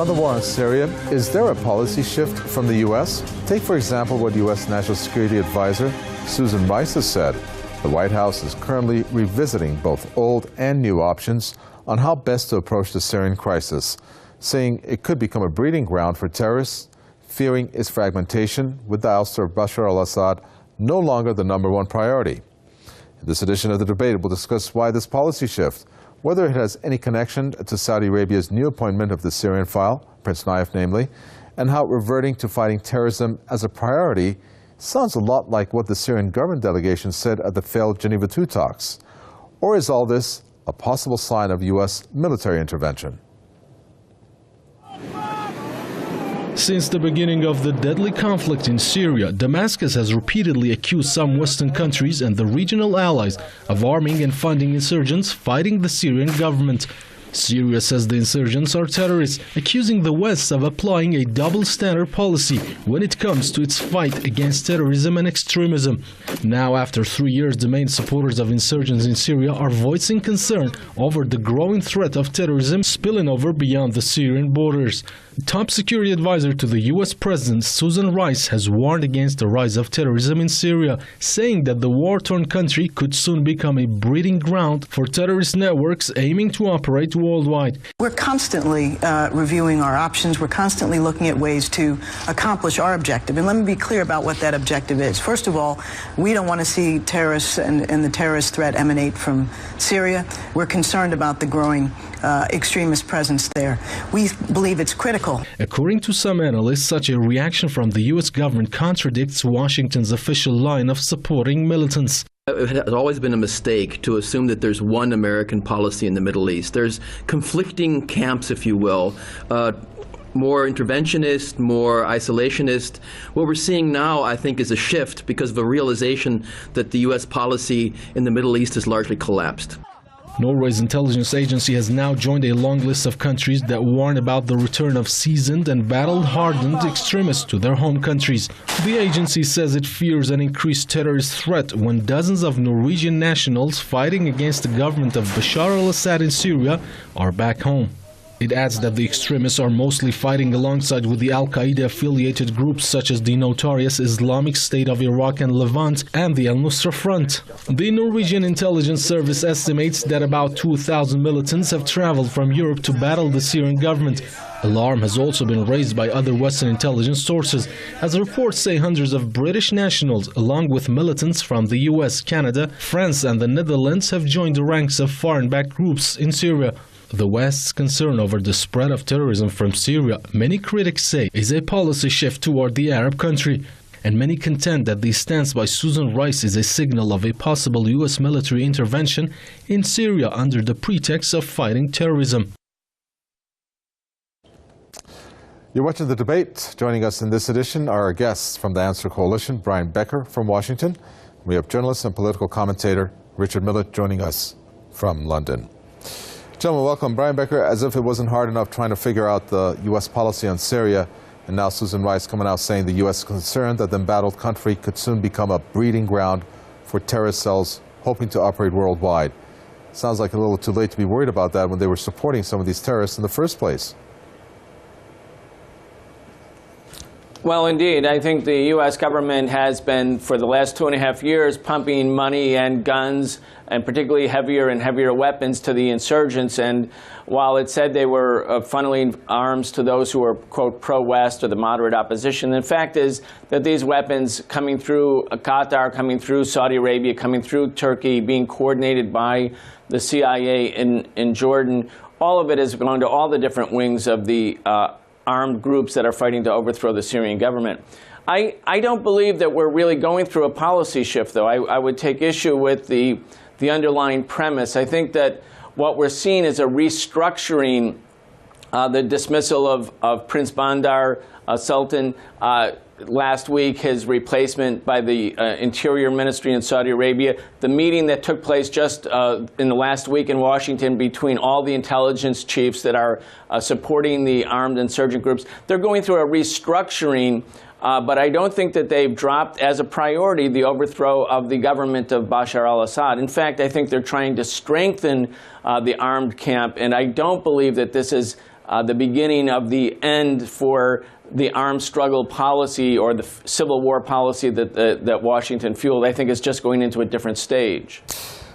On the war in Syria, is there a policy shift from the U.S.? Take, for example, what U.S. National Security Advisor Susan Rice has said. The White House is currently revisiting both old and new options on how best to approach the Syrian crisis, saying it could become a breeding ground for terrorists, fearing its fragmentation, with the ouster of Bashar al-Assad no longer the #1 priority. In this edition of The Debate, we'll discuss why this policy shift, whether it has any connection to Saudi Arabia's new appointment of the Syrian file, Prince Naif namely, and how reverting to fighting terrorism as a priority sounds a lot like what the Syrian government delegation said at the failed Geneva II talks. Or is all this a possible sign of U.S. military intervention? Since the beginning of the deadly conflict in Syria, Damascus has repeatedly accused some Western countries and the regional allies of arming and funding insurgents fighting the Syrian government. Syria says the insurgents are terrorists, accusing the West of applying a double-standard policy when it comes to its fight against terrorism and extremism. Now, after 3 years, the main supporters of insurgents in Syria are voicing concern over the growing threat of terrorism spilling over beyond the Syrian borders. Top security advisor to the U.S. President, Susan Rice, has warned against the rise of terrorism in Syria, saying that the war-torn country could soon become a breeding ground for terrorist networks aiming to operate worldwide. We're constantly reviewing our options. We're constantly looking at ways to accomplish our objective. And let me be clear about what that objective is. First of all, we don't want to see terrorists and the terrorist threat emanate from Syria. We're concerned about the growing extremist presence there. We believe it's critical. According to some analysts, such a reaction from the U.S. government contradicts Washington's official line of supporting militants. It has always been a mistake to assume that there's one American policy in the Middle East. There's conflicting camps, if you will, more interventionist, more isolationist. What we're seeing now, I think, is a shift because of a realization that the U.S. policy in the Middle East has largely collapsed. Norway's intelligence agency has now joined a long list of countries that warn about the return of seasoned and battle-hardened extremists to their home countries. The agency says it fears an increased terrorist threat when dozens of Norwegian nationals fighting against the government of Bashar al-Assad in Syria are back home. It adds that the extremists are mostly fighting alongside with the al-Qaeda-affiliated groups such as the notorious Islamic State of Iraq and Levant and the al-Nusra Front. The Norwegian Intelligence Service estimates that about 2,000 militants have traveled from Europe to battle the Syrian government. Alarm has also been raised by other Western intelligence sources, as reports say hundreds of British nationals, along with militants from the US, Canada, France and the Netherlands, have joined the ranks of foreign-backed groups in Syria. The West's concern over the spread of terrorism from Syria, many critics say, is a policy shift toward the Arab country. And many contend that the stance by Susan Rice is a signal of a possible U.S. military intervention in Syria under the pretext of fighting terrorism. You're watching The Debate. Joining us in this edition are our guests from the Answer Coalition, Brian Becker from Washington. We have journalist and political commentator Richard Millett joining us from London. Gentlemen, welcome. Brian Becker, as if it wasn't hard enough trying to figure out the U.S. policy on Syria, and now Susan Rice coming out saying the U.S. is concerned that the embattled country could soon become a breeding ground for terrorist cells hoping to operate worldwide. Sounds like a little too late to be worried about that when they were supporting some of these terrorists in the first place. Well, indeed. I think the U.S. government has been, for the last 2.5 years, pumping money and guns, and particularly heavier and heavier weapons to the insurgents. And while it said they were funneling arms to those who were, quote, pro-West or the moderate opposition, the fact is that these weapons coming through Qatar, coming through Saudi Arabia, coming through Turkey, being coordinated by the CIA in Jordan, all of it has gone to all the different wings of the armed groups that are fighting to overthrow the Syrian government. I don't believe that we're really going through a policy shift, though. I would take issue with the underlying premise. I think that what we're seeing is a restructuring, the dismissal of Prince Bandar Sultan last week, his replacement by the Interior Ministry in Saudi Arabia, the meeting that took place just in the last week in Washington between all the intelligence chiefs that are supporting the armed insurgent groups. They're going through a restructuring, but I don't think that they've dropped as a priority the overthrow of the government of Bashar al-Assad. In fact, I think they're trying to strengthen the armed camp, and I don't believe that this is the beginning of the end for the armed struggle policy or the civil war policy that Washington fueled. I think it's just going into a different stage.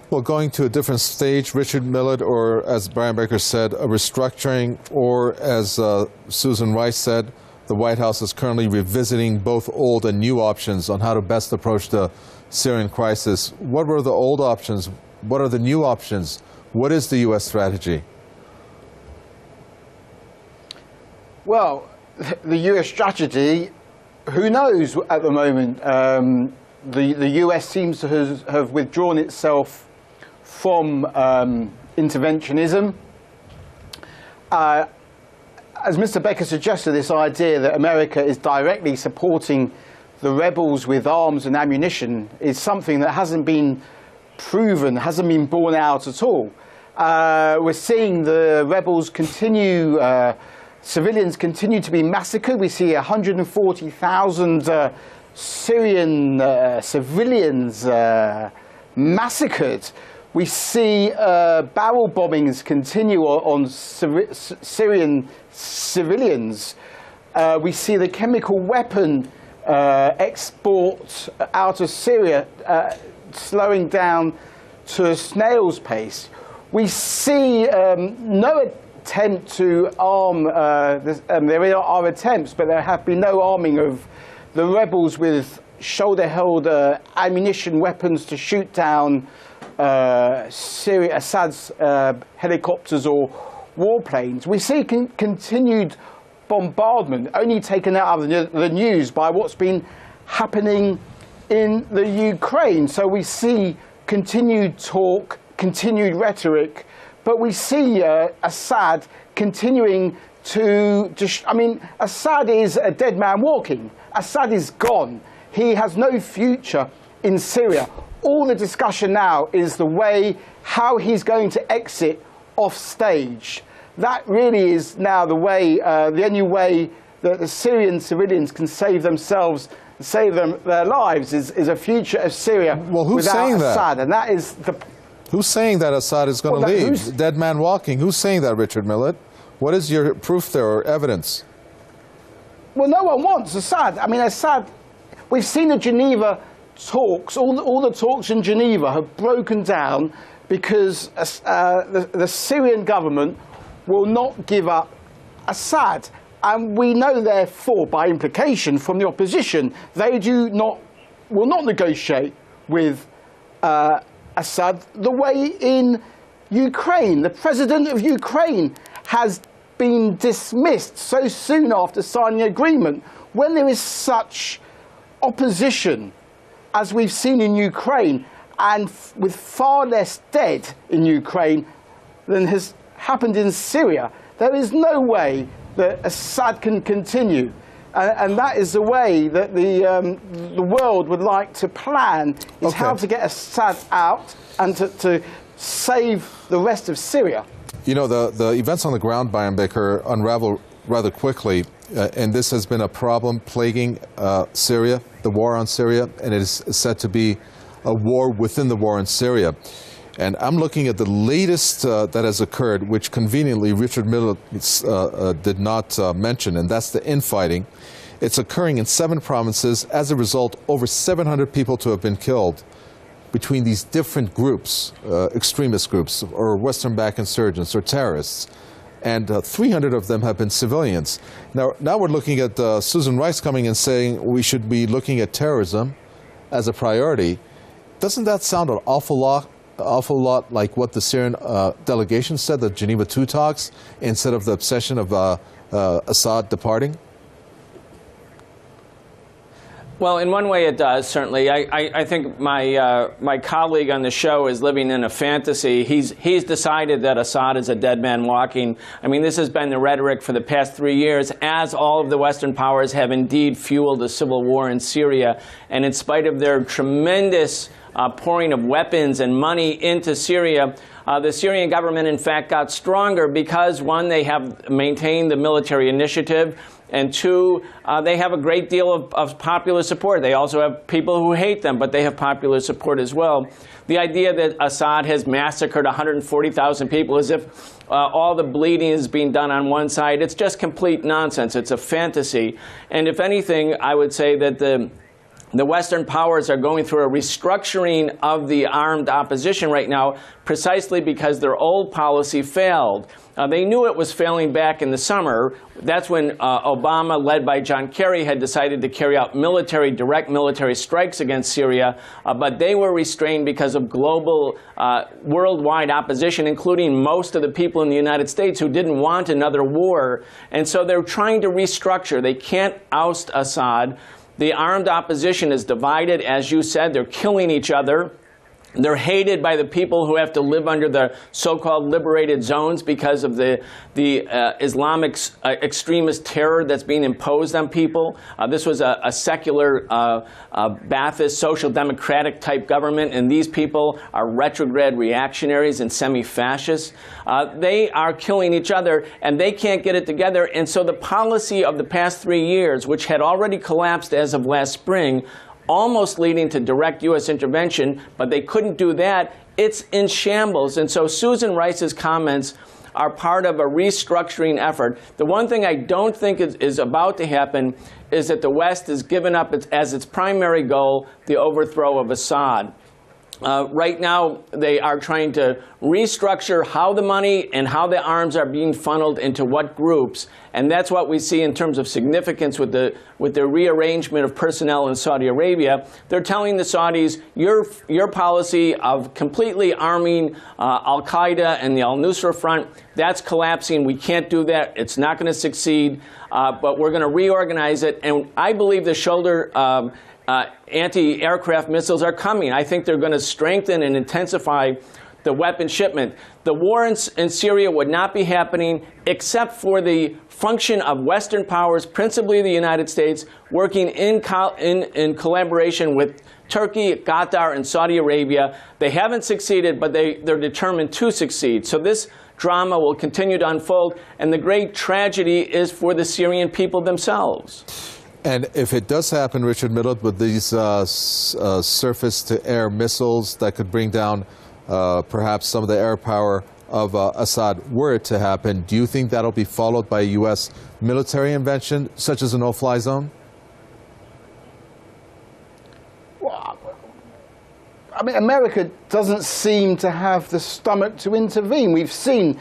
Well, going to a different stage, Richard Millett, or as Brian Baker said, a restructuring, or as Susan Rice said, the White House is currently revisiting both old and new options on how to best approach the Syrian crisis. What were the old options? What are the new options? What is the U.S. strategy? Well, the U.S. strategy, who knows at the moment? The U.S. seems to have withdrawn itself from interventionism. As Mr. Becker suggested, this idea that America is directly supporting the rebels with arms and ammunition is something that hasn't been proven, hasn't been borne out at all. We're seeing the rebels continue, civilians continue to be massacred. We see 140,000 Syrian civilians massacred. We see barrel bombings continue on Syrian civilians. We see the chemical weapon export out of Syria slowing down to a snail's pace. We see no attempt to arm, there are attempts, but there have been no arming of the rebels with shoulder-held ammunition weapons to shoot down Assad's helicopters or warplanes. We see continued bombardment, only taken out of the news by what's been happening in the Ukraine. So we see continued talk, continued rhetoric, but we see Assad continuing to I mean, Assad is a dead man walking. Assad is gone. He has no future in Syria. All the discussion now is the way, how he's going to exit off stage. That really is now the way, the only way that the Syrian civilians can save themselves, save their lives, is a future of Syria without Assad. And that is the... Who's saying that Assad is going to leave? Dead man walking. Who's saying that, Richard Millett? What is your proof there or evidence? Well, no one wants Assad. I mean, Assad, we've seen the Geneva talks, all the talks in Geneva have broken down because the Syrian government will not give up Assad. And we know, therefore, by implication from the opposition, they will not negotiate with Assad the way in Ukraine. The president of Ukraine has been dismissed so soon after signing the agreement. When there is such opposition as we've seen in Ukraine, and with far less dead in Ukraine than has happened in Syria, there is no way that Assad can continue. And that is the way that the world would like to plan, is how to get Assad out and to save the rest of Syria. You know, the events on the ground, Brian Baker, unravel rather quickly, and this has been a problem plaguing Syria, the war on Syria, and it is said to be a war within the war in Syria. And I'm looking at the latest that has occurred, which conveniently Richard Millett did not mention, and that's the infighting. It's occurring in 7 provinces. As a result, over 700 people to have been killed between these different groups, extremist groups, or Western-backed insurgents, or terrorists. And 300 of them have been civilians. Now we're looking at Susan Rice coming and saying we should be looking at terrorism as a priority. Doesn't that sound an awful lot like what the Syrian delegation said, the Geneva II talks, instead of the obsession of Assad departing? Well, in one way it does, certainly. I think my colleague on the show is living in a fantasy. He's decided that Assad is a dead man walking. I mean, this has been the rhetoric for the past 3 years, as all of the Western powers have indeed fueled a civil war in Syria. And in spite of their tremendous pouring of weapons and money into Syria, The Syrian government, in fact, got stronger because, one, they have maintained the military initiative, and two, they have a great deal of popular support. They also have people who hate them, but they have popular support as well. The idea that Assad has massacred 140,000 people as if all the bleeding is being done on one side, it's just complete nonsense. It's a fantasy. And if anything, I would say that the Western powers are going through a restructuring of the armed opposition right now precisely because their old policy failed. They knew it was failing back in the summer. That's when Obama, led by John Kerry, had decided to carry out direct military strikes against Syria, but they were restrained because of global, worldwide opposition, including most of the people in the United States who didn't want another war. And so they're trying to restructure. They can't oust Assad. The armed opposition is divided, as you said. They're killing each other. They're hated by the people who have to live under the so-called liberated zones because of the Islamic extremist terror that's being imposed on people. This was a secular Ba'athist, social democratic type government, and these people are retrograde reactionaries and semi-fascists. They are killing each other, and they can't get it together. And so the policy of the past 3 years, which had already collapsed as of last spring, almost leading to direct U.S. intervention, but they couldn't do that. It's in shambles. And so Susan Rice's comments are part of a restructuring effort. The one thing I don't think is about to happen is that the West has given up as its primary goal the overthrow of Assad. Right now, they are trying to restructure how the money and how the arms are being funneled into what groups, and that's what we see in terms of significance with the rearrangement of personnel in Saudi Arabia. They're telling the Saudis, your policy of completely arming Al-Qaeda and the Al-Nusra Front, that's collapsing. We can't do that. It's not going to succeed, but we're going to reorganize it, and I believe the shoulder anti-aircraft missiles are coming. I think they're going to strengthen and intensify the weapon shipment. The war in Syria would not be happening except for the function of Western powers, principally the United States, working in collaboration with Turkey, Qatar, and Saudi Arabia. They haven't succeeded, but they're determined to succeed. So this drama will continue to unfold, and the great tragedy is for the Syrian people themselves. And if it does happen, Richard Millett, with these surface-to-air missiles that could bring down perhaps some of the air power of Assad, were it to happen, do you think that'll be followed by a U.S. military intervention, such as a no-fly zone? Well, I mean, America doesn't seem to have the stomach to intervene. We've seen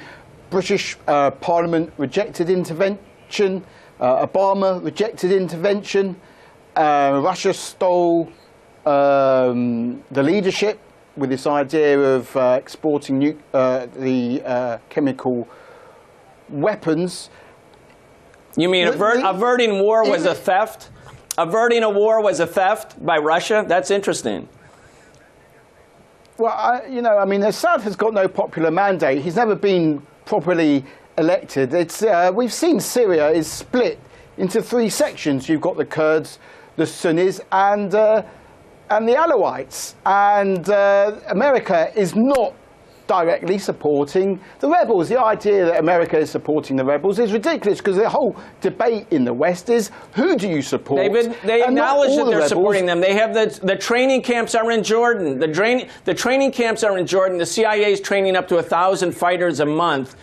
British Parliament rejected intervention. Obama rejected intervention. Russia stole the leadership with this idea of exporting the chemical weapons. You mean averting war was a theft? Averting a war was a theft by Russia? That's interesting. Well, I mean, Assad has got no popular mandate. He's never been properly elected. We've seen Syria is split into 3 sections. You've got the Kurds, the Sunnis, and the Alawites. And America is not directly supporting the rebels. The idea that America is supporting the rebels is ridiculous, because the whole debate in the West is, who do you support? They acknowledge that they're supporting them. They have the training camps are in Jordan. The training camps are in Jordan. The CIA is training up to 1,000 fighters a month.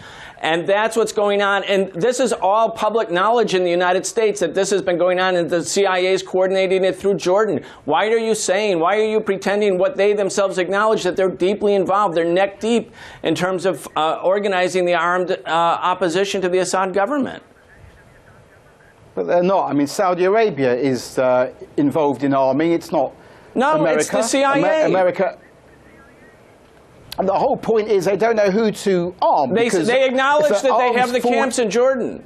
And that's what's going on. And this is all public knowledge in the United States, that this has been going on, and the CIA is coordinating it through Jordan. Why are you pretending what they themselves acknowledge, that they're deeply involved? They're neck deep in terms of organizing the armed opposition to the Assad government. But they're not. I mean, Saudi Arabia is involved in arming. It's not America. It's the CIA. America. And the whole point is they don't know who to arm. They acknowledge that they have the camps in Jordan.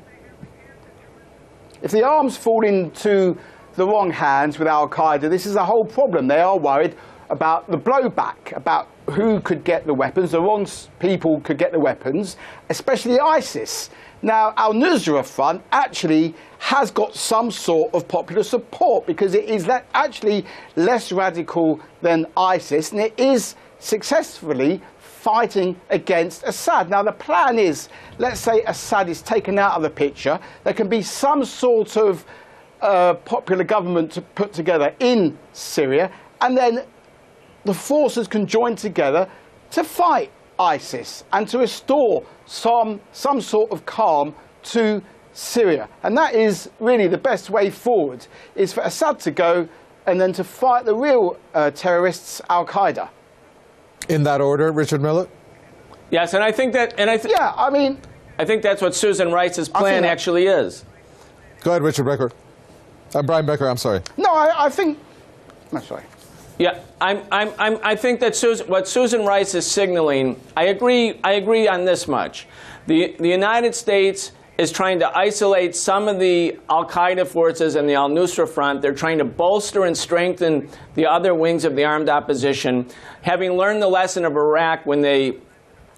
If the arms fall into the wrong hands with Al-Qaeda, this is the whole problem. They are worried about the blowback, about who could get the weapons. The wrong people could get the weapons, especially ISIS. Now, Al-Nusra Front actually has got some sort of popular support, because it is actually less radical than ISIS, and it is successfully fighting against Assad. Now, the plan is, let's say Assad is taken out of the picture, there can be some sort of popular government to put together in Syria, and then the forces can join together to fight ISIS and to restore some sort of calm to Syria. And that is really the best way forward, is for Assad to go and then to fight the real terrorists, Al-Qaeda. In that order, Richard Millett? Yes, and I think that, yeah, I mean, I think that's what Susan Rice's plan actually is. Go ahead, Richard Becker. Brian Becker, I'm sorry. No, I think, I'm sorry. Yeah, I think that what Susan Rice is signaling, I agree on this much. The United States is trying to isolate some of the al-Qaeda forces and the al-Nusra Front. They're trying to bolster and strengthen the other wings of the armed opposition. Having learned the lesson of Iraq when they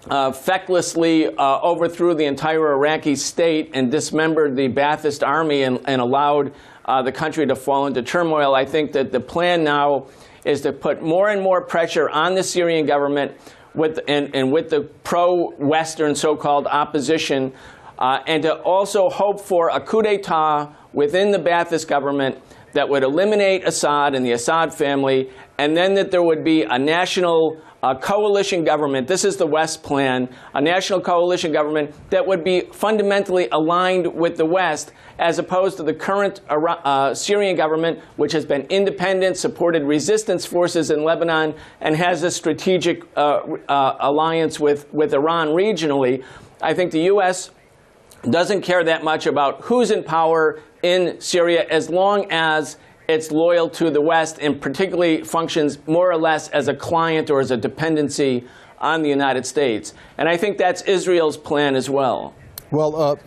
fecklessly overthrew the entire Iraqi state and dismembered the Ba'athist army and allowed the country to fall into turmoil, I think that the plan now is to put more and more pressure on the Syrian government with the pro-Western so-called opposition, and to also hope for a coup d'etat within the Ba'athist government that would eliminate Assad and the Assad family, and then that there would be a national coalition government. This is the West plan, a national coalition government that would be fundamentally aligned with the West, as opposed to the current Syrian government, which has been independent, supported resistance forces in Lebanon, and has a strategic alliance with Iran regionally. I think the U.S. doesn't care that much about who's in power in Syria as long as it's loyal to the West and particularly functions more or less as a client or as a dependency on the United States. And I think that's Israel's plan as well. Well,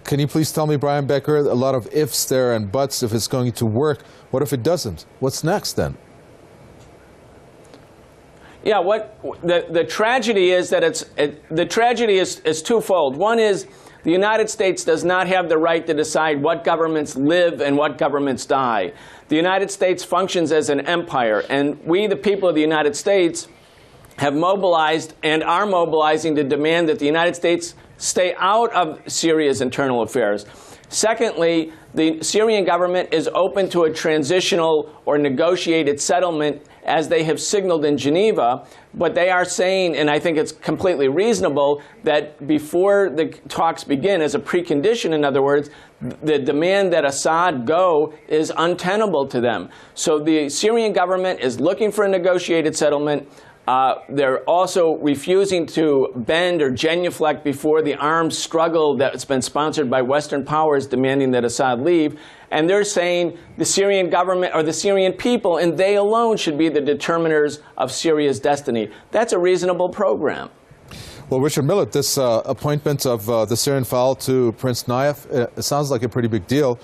can you please tell me, Brian Becker, a lot of ifs there and buts if it's going to work. What if it doesn't? What's next then? Yeah, the tragedy is that the tragedy is twofold. One is the United States does not have the right to decide what governments live and what governments die. The United States functions as an empire, and we, the people of the United States, have mobilized and are mobilizing to demand that the United States stay out of Syria's internal affairs. Secondly, the Syrian government is open to a transitional or negotiated settlement, as they have signaled in Geneva, but they are saying, and I think it's completely reasonable, that before the talks begin, as a precondition, in other words, the demand that Assad go is untenable to them. So the Syrian government is looking for a negotiated settlement. They're also refusing to bend or genuflect before the armed struggle that's been sponsored by Western powers demanding that Assad leave. And they're saying the Syrian government or the Syrian people, and they alone, should be the determiners of Syria's destiny. That's a reasonable program. Well, Richard Millett, this appointment of the Syrian file to Prince Nayef, it sounds like a pretty big deal,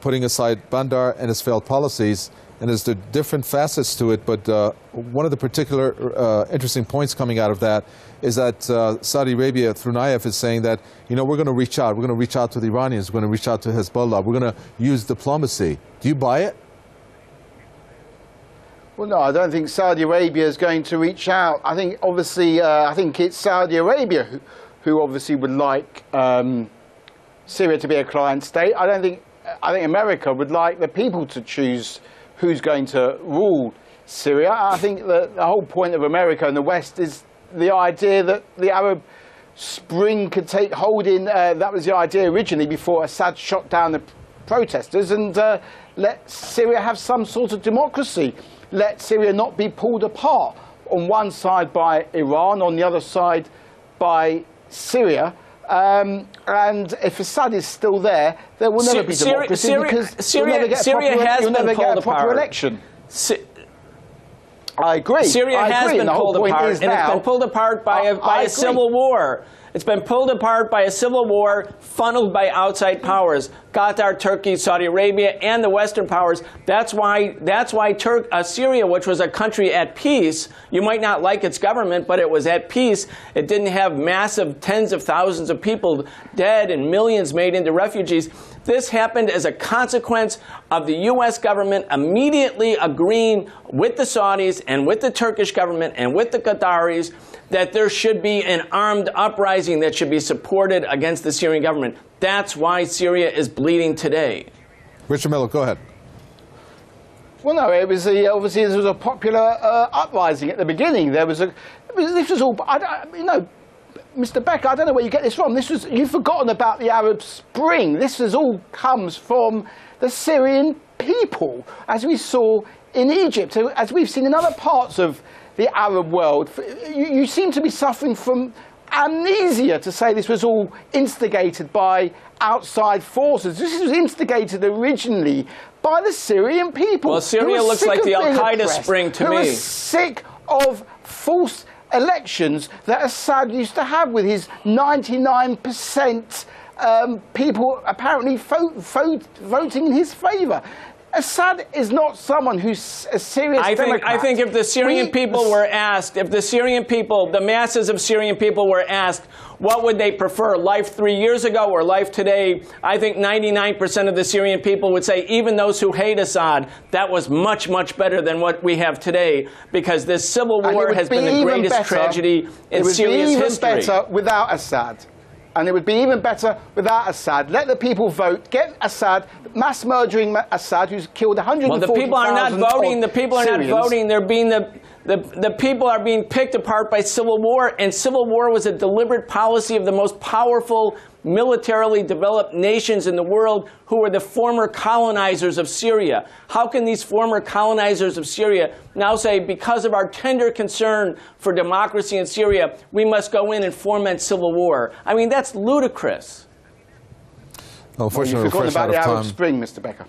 putting aside Bandar and his failed policies. And there's the different facets to it, but one of the particular interesting points coming out of that is that Saudi Arabia, through Nayef, is saying that, you know, we're going to reach out. We're going to reach out to the Iranians. We're going to reach out to Hezbollah. We're going to use diplomacy. Do you buy it? Well, no, I don't think Saudi Arabia is going to reach out. I think, obviously, I think it's Saudi Arabia who obviously would like Syria to be a client state. I think America would like the people to choose who's going to rule Syria. I think that the whole point of America and the West is the idea that the Arab Spring could take hold in. That was the idea originally before Assad shot down the protesters, and let Syria have some sort of democracy. Let Syria not be pulled apart on one side by Iran, on the other side by Syria. And if Assad is still there, there will never be democracy because you'll never get a proper election. I agree. Syria has been pulled apart, and it's been pulled apart by a civil war. It's been pulled apart by a civil war funneled by outside powers. Qatar, Turkey, Saudi Arabia, and the Western powers. That's why Syria, which was a country at peace, you might not like its government, but it was at peace. It didn't have massive tens of thousands of people dead and millions made into refugees. This happened as a consequence of the U.S. government immediately agreeing with the Saudis and with the Turkish government and with the Qataris that there should be an armed uprising that should be supported against the Syrian government. That's why Syria is bleeding today. Richard Miller, go ahead. Well, no, it was obviously there was a popular uprising at the beginning. This was all, Mr. Becker, I don't know where you get this from. You've forgotten about the Arab Spring. This all comes from the Syrian people, as we saw in Egypt, as we've seen in other parts of the Arab world. You seem to be suffering from amnesia to say this was all instigated by outside forces. This was instigated originally by the Syrian people. Well, Syria looks like the Al-Qaeda spring to me. Who are sick of false elections that Assad used to have with his 99% people apparently voting in his favour. Assad is not someone who's a serious Democrat. I think if the Syrian people were asked, if the Syrian people, the masses of Syrian people were asked, what would they prefer, life 3 years ago or life today, I think 99% of the Syrian people would say, even those who hate Assad, that was much, much better than what we have today, because this civil war has been the greatest tragedy in Syria's history. It would be even better without Assad. And it would be even better without Assad. Let the people vote. Get Assad, mass murdering Assad, who's killed 140,000. Well, the people are not voting. The people are Syrians. not voting. They're being the people are being picked apart by civil war. And civil war was a deliberate policy of the most powerful, militarily developed nations in the world, who were the former colonizers of Syria. How can these former colonizers of Syria now say, because of our tender concern for democracy in Syria, we must go in and foment civil war? I mean, that's ludicrous. Unfortunately, you've forgotten about the Arab time. Spring, Mr. Becker.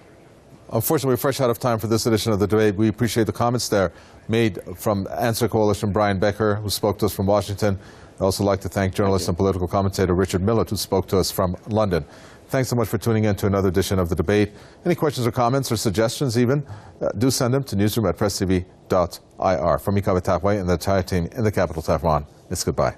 Unfortunately, we're fresh out of time for this edition of the debate. We appreciate the comments there made from Answer Coalition Brian Becker, who spoke to us from Washington. I'd also like to thank journalist and political commentator Richard Millett, who spoke to us from London. Thanks so much for tuning in to another edition of the debate. Any questions or comments or suggestions even, do send them to newsroom@presstv.ir. From me, Kaveh Tafway, and the entire team in the capital, Tehran, it's goodbye.